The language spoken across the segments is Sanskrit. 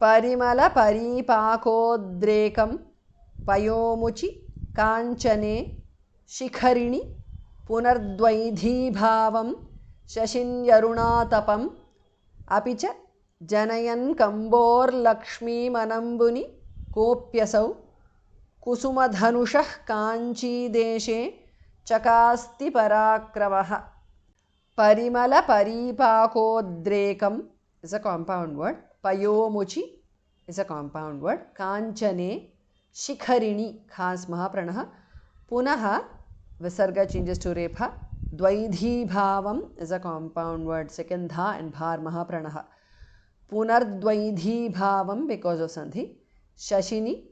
परिमलपरीपाकोद्रेकं पयोमुचि काञ्चने शिखरिणि पुनर्द्वैधीभावं शशिन्यरुणातपम् अपि च जनयन् कम्बोर्लक्ष्मीमनम्बुनि कोऽप्यसौ कुसुमधनुषः काञ्चीदेशे चकास्ति पराक्रमः. परिमलपरीपाकोद्रेकं is a compound word. Payomuchi is a compound word. Kanchane, Shikharini, khas mahapranah. Punaha, Visarga changes to Repha. Dvaidhi bhavam is a compound word. Second dha and bhar mahapranah. Punardvaidhi bhavam because of sandhi. Shashini,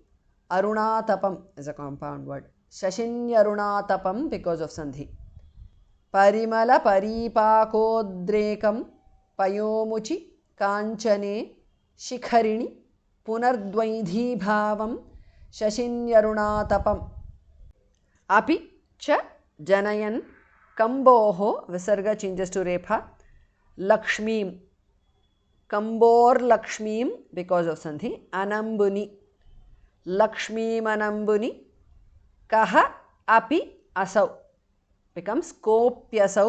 Arunatapam is a compound word. Shashinyarunatapam because of sandhi. Parimala paripakodrekam payomuchi कांचने Shikharini पुनर्द्वैधीभावं शशिन्यरुणातपम् अपि च जनयन् कंबोः विसर्ग चेंजेस टू रेफा लक्ष्मीं कंबोर्लक्ष्मीं बिकॉज ऑफ संधि अनंबुनि लक्ष्मीमनंबुनि कः अपि असौ becomes कोऽप्यसौ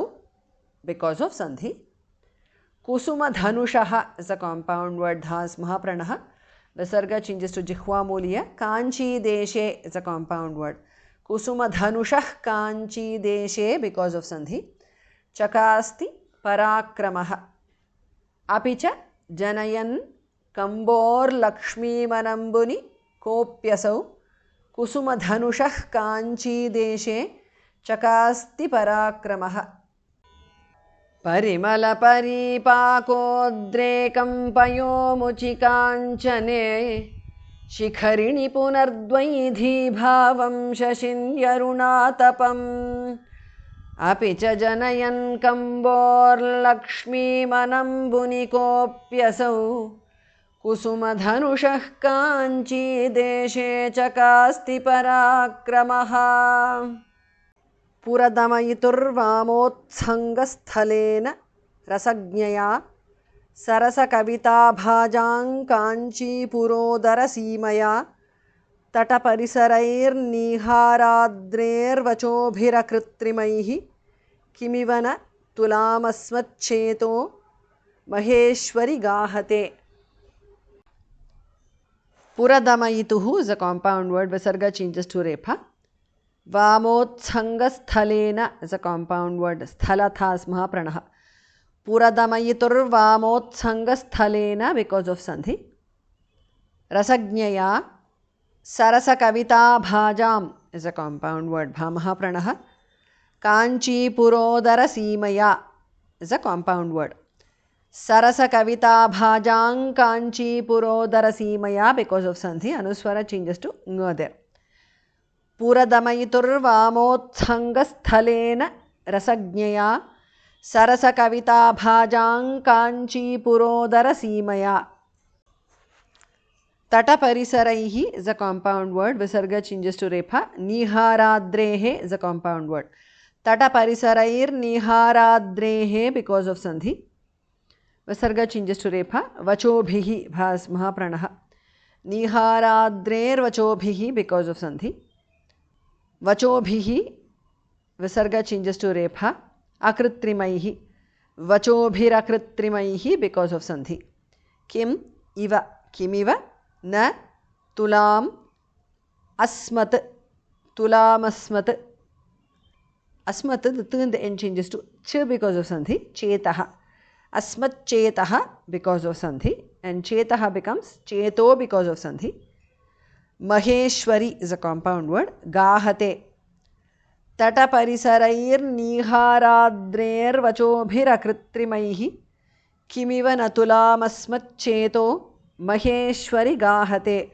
because of sandhi. Kusumadhanushaha is a compound word. Dhas mahapranah. Visarga changes to jihva muliya. Kanchi deshe is a compound word. Kusumadhanushah kanchi deshe because of sandhi. Chakasti parakramah. Apicha janayan kambor lakshmi manambuni kopyasau. Kusumadhanushah kanchi deshe chakasti parakramah. परिमलपरीपाकोद्रेकं पयोमुचि काञ्चने Shikharini पुनर्द्वैधीभावं शशिन्यरुणातपम् अपि च जनयन् कम्बोर्लक्ष्मीमनम्बुनि कोऽप्यसौ कुसुमधनुषः काञ्चीदेशे चकास्ति पराक्रमः. पुरदमयितुर्वामोत्सङ्गस्थलेन रसज्ञया सरसकविताभाजां काञ्चीपुरोदरसीमया तटपरिसरैर्निहाराद्रेर्वचोभिरकृत्रिमैः किमिव न तुलामस्मच्चेतो महेश्वरि गाहते. पुरदमयितुः is a compound word. Visarga changes to repha. Vamotsangastalena is a compound word. Sthalathas mahapranah. Puradamayitur vamotsangastalena because of sandhi. Rasagnyaya sarasakavita bhajam is a compound word. Bhamahapranah. Kanchi purodara simaya is a compound word. Sarasakavita bhajam kanchi purodara simaya because of sandhi. Anuswara changes to ng there. पुरदमयितुर्वामोत्सङ्गस्थलेन रसज्ञया सरसकविताभाजां काञ्चीपुरोदरसीमया. तटपरिसरैः is a compound word. Visarga changes to repha. Niharadrehe is a compound word. Tataparisarairniharadrehe because of sandhi. Visarga changes to repha. Vachobhihi bhas mahapranah. Niharadreirvachobhihi because of sandhi. Vachobhihi, Visarga changes to repha. Akritrimaihi, Vachobhirakritrimaihi because of sandhi. Kim iva, kimiva, na, tulam, asmat, tulamasmat. Asmat, the t in the end changes to ch because of sandhi. Chetaha, asmat chetaha because of sandhi. And chetaha becomes cheto because of sandhi. Maheshwari is a compound word. Gahate. Tataparisarairniharadreirvachobhirakritrimaihi kimiva natulamasmatcheto Maheshwari gahate.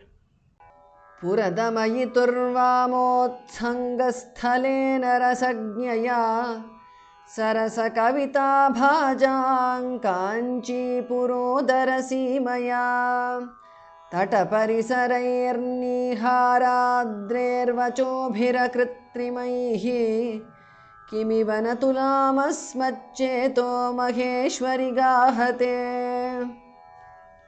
Puradamayiturvamotsangastalena rasagnyaya sarasakavita kanchi purodarasimaya तटपरिसरैर्निहाराद्रेर्वचोभिरकृत्रिमैः किमिव न तुलामस्मच्चेतो महेश्वरि गाहते.